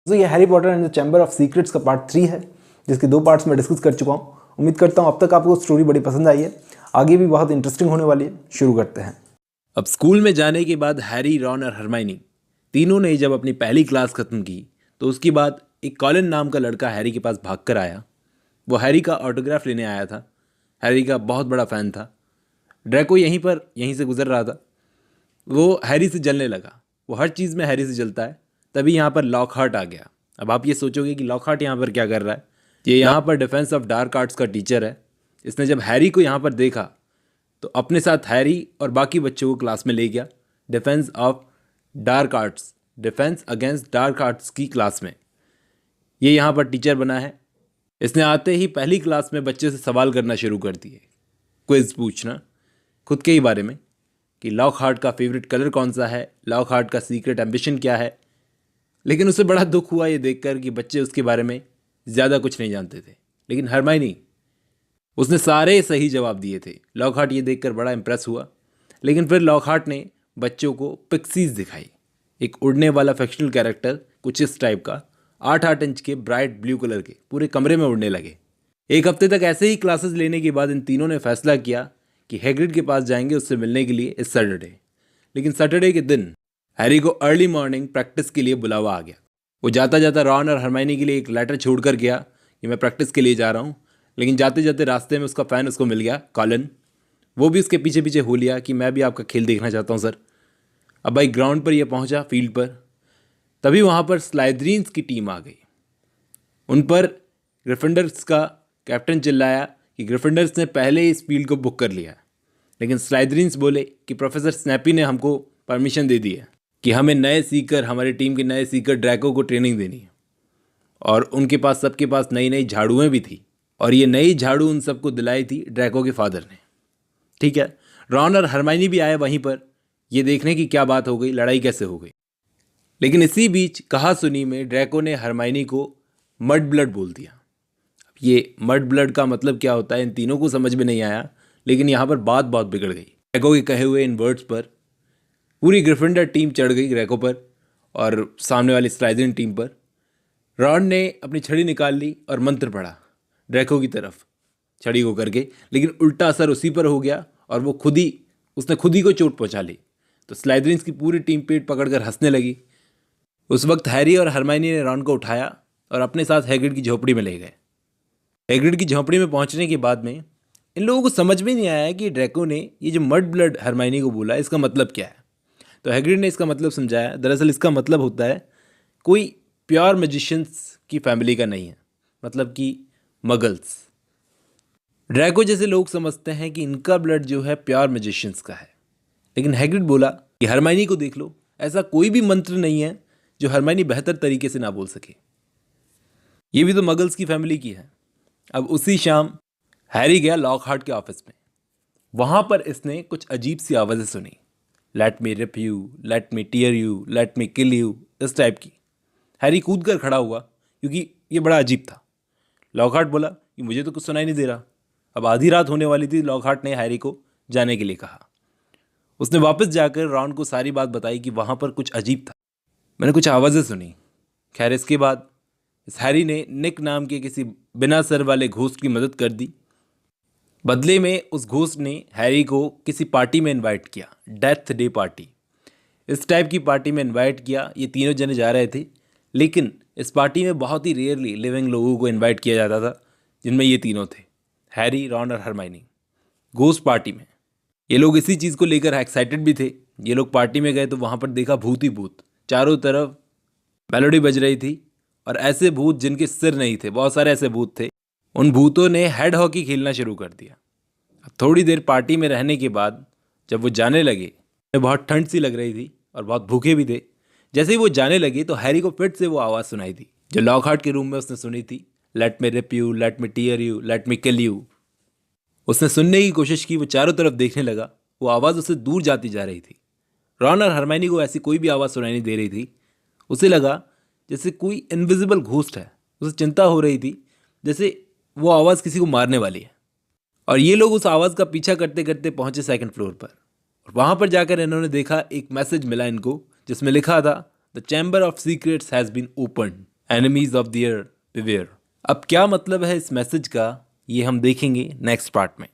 तो ये Harry Potter and the chamber of secrets का पार्ट 3 है, जिसके 2 पार्ट्स में डिस्कस कर चुका हूँ। उम्मीद करता हूँ अब तक आपको स्टोरी बड़ी पसंद आई है। आगे भी बहुत इंटरेस्टिंग होने वाली है। शुरू करते हैं। अब स्कूल में जाने के बाद हैरी, रॉन और हरमाइनी तीनों ने जब अपनी पहली क्लास खत्म की तो उसके बाद एक कॉलिन नाम का लड़का हैरी के पास भाग कर आया। वो हैरी का ऑटोग्राफ लेने आया था। हैरी का बहुत बड़ा फ़ैन था। ड्रैको यहीं से गुजर रहा था। वो हैरी से जलने लगा। वो हर चीज़ में हैरी से जलता है। तभी यहाँ पर लॉकहार्ट आ गया। अब आप ये सोचोगे कि लॉकहार्ट यहाँ पर क्या कर रहा है। ये यहाँ पर डिफेंस ऑफ डार्क आर्ट्स का टीचर है। इसने जब हैरी को यहाँ पर देखा तो अपने साथ हैरी और बाकी बच्चों को क्लास में ले गया। Defence of dark arts, defence against dark arts की क्लास में ये यहाँ पर टीचर बना है। इसने आते ही पहली क्लास में बच्चे से सवाल करना शुरू कर दिए, क्विज पूछना खुद के ही बारे में कि लॉकहार्ट का फेवरेट कलर कौन सा है, लॉकहार्ट का सीक्रेट एम्बिशन क्या है। लेकिन उसे बड़ा दुख हुआ ये देखकर कि बच्चे उसके बारे में ज़्यादा कुछ नहीं जानते थे। लेकिन हरमाइनी, उसने सारे सही जवाब दिए थे। लॉकहार्ट ये देखकर बड़ा इंप्रेस हुआ। लेकिन फिर लॉकहार्ट ने बच्चों को पिक्सीज दिखाई, एक उड़ने वाला फिक्शनल कैरेक्टर कुछ इस टाइप का, 8-8 इंच के ब्राइट ब्लू कलर के, पूरे कमरे में उड़ने लगे। एक हफ्ते तक ऐसे ही क्लासेस लेने के बाद इन तीनों ने फैसला किया कि हैग्रिड के पास जाएंगे उससे मिलने के लिए इस सैटरडे। लेकिन सैटरडे के दिन हैरी को अर्ली मॉर्निंग प्रैक्टिस के लिए बुलावा आ गया। वो जाता जाता रॉन और हरमाइनी के लिए एक लेटर छोड़ कर गया कि मैं प्रैक्टिस के लिए जा रहा हूँ। लेकिन जाते जाते रास्ते में उसका फ़ैन उसको मिल गया, कॉलिन। वो भी उसके पीछे पीछे हो लिया कि मैं भी आपका खेल देखना चाहता हूँ सर। अब भाई ग्राउंड पर ये पहुँचा, फील्ड पर। तभी वहाँ पर स्लाइदरीन्स की टीम आ गई। उन पर ग्रिफिंडर्स का कैप्टन चिल्लाया कि ग्रिफिंडर्स ने पहले ही इस फील्ड को बुक कर लिया। लेकिन स्लाइदरीन्स बोले कि प्रोफेसर स्नैपी ने हमको परमिशन दे दी है कि हमें हमारी टीम के नए सीकर ड्रैको को ट्रेनिंग देनी है। और उनके पास, सबके पास नई नई झाड़ुएँ भी थी। और ये नई झाड़ू उन सबको दिलाई थी ड्रैको के फादर ने। ठीक है, रॉन और हरमाइनी भी आए वहीं पर ये देखने की क्या बात हो गई, लड़ाई कैसे हो गई। लेकिन इसी बीच कहा सुनी में ड्रैको ने हरमाइनी को मड ब्लड बोल दिया। अब ये मड ब्लड का मतलब क्या होता है इन तीनों को समझ में नहीं आया। लेकिन यहाँ पर बात बहुत बिगड़ गई। ड्रैको के कहे हुए इन वर्ड्स पर पूरी ग्रिफिंडर टीम चढ़ गई ड्रैको पर और सामने वाली स्लाइदरीन टीम पर। रॉन ने अपनी छड़ी निकाल ली और मंत्र पढ़ा ड्रैको की तरफ छड़ी को करके। लेकिन उल्टा असर उसी पर हो गया और उसने खुद ही को चोट पहुंचा ली। तो स्लाइदरीन्स की पूरी टीम पेट पकड़कर हंसने लगी। उस वक्त हैरी और हरमाइनी ने रॉन को उठाया और अपने साथ हैग्रिड की झोपड़ी में ले गए। हैग्रिड की झोपड़ी में पहुंचने के बाद में इन लोगों को समझ में नहीं आया कि ड्रैको ने ये जो मड ब्लड हरमाइनी को बोला इसका मतलब क्या है। तो हैग्रिड ने इसका मतलब समझाया। दरअसल इसका मतलब होता है कोई प्योर मैजिशियंस की फैमिली का नहीं है, मतलब कि मगल्स। ड्रैको जैसे लोग समझते हैं कि इनका ब्लड जो है प्योर मैजिशियंस का है। लेकिन हैग्रिड बोला कि हरमाइनी को देख लो, ऐसा कोई भी मंत्र नहीं है जो हरमाइनी बेहतर तरीके से ना बोल सके। ये भी तो मगल्स की फैमिली की है। अब उसी शाम हैरी गया लॉकहार्ट के ऑफिस में। वहाँ पर इसने कुछ अजीब सी आवाज़ें सुनी, let me rip you, let me tear you, let me kill you, इस टाइप की। हैरी कूद कर खड़ा हुआ क्योंकि ये बड़ा अजीब था। लॉकहार्ट बोला कि मुझे तो कुछ सुनाई नहीं दे रहा। अब आधी रात होने वाली थी। लॉकहार्ट ने हैरी को जाने के लिए कहा। उसने वापस जाकर रॉन को सारी बात बताई कि वहाँ पर कुछ अजीब था, मैंने कुछ आवाज़ें सुनी। खैर इसके बाद इस हैरी ने निक नाम के किसी बिना सर वाले घोस्ट की मदद कर दी। बदले में उस घोस्ट ने हैरी को किसी पार्टी में इनवाइट किया, डेथ डे पार्टी। इस टाइप की पार्टी में इनवाइट किया। ये तीनों जने जा रहे थे। लेकिन इस पार्टी में बहुत ही रेयरली लिविंग लोगों को इनवाइट किया जाता था, जिनमें ये तीनों थे, हैरी, रॉन और हरमाइनी। घोस्ट पार्टी में ये लोग इसी चीज़ को लेकर एक्साइटेड भी थे। ये लोग पार्टी में गए तो वहाँ पर देखा भूत ही भूत। चारों तरफ मेलोडी बज रही थी और ऐसे भूत जिनके सिर नहीं थे, बहुत सारे ऐसे भूत थे। उन भूतों ने हेड हॉकी खेलना शुरू कर दिया। अब थोड़ी देर पार्टी में रहने के बाद जब वो जाने लगे, बहुत ठंड सी लग रही थी और बहुत भूखे भी थे। जैसे ही वो जाने लगे तो हैरी को फिर से वो आवाज़ सुनाई दी जो लॉकहार्ट के रूम में उसने सुनी थी, let me rip you, let me tear you, let me kill you. उसने सुनने की कोशिश की। वो चारों तरफ देखने लगा। वो आवाज़ उससे दूर जाती जा रही थी। रॉन और हरमाइनी को ऐसी कोई भी आवाज़ सुनाई नहीं दे रही थी। उसे लगा जैसे कोई इनविजिबल घोस्ट है। उसे चिंता हो रही थी जैसे वो आवाज़ किसी को मारने वाली है। और ये लोग उस आवाज़ का पीछा करते करते पहुंचे सेकंड फ्लोर पर। और वहाँ पर जाकर इन्होंने देखा एक मैसेज मिला इनको जिसमें लिखा था the chamber of secrets has been opened. Enemies of the heir beware. अब क्या मतलब है इस मैसेज का, ये हम देखेंगे नेक्स्ट पार्ट में।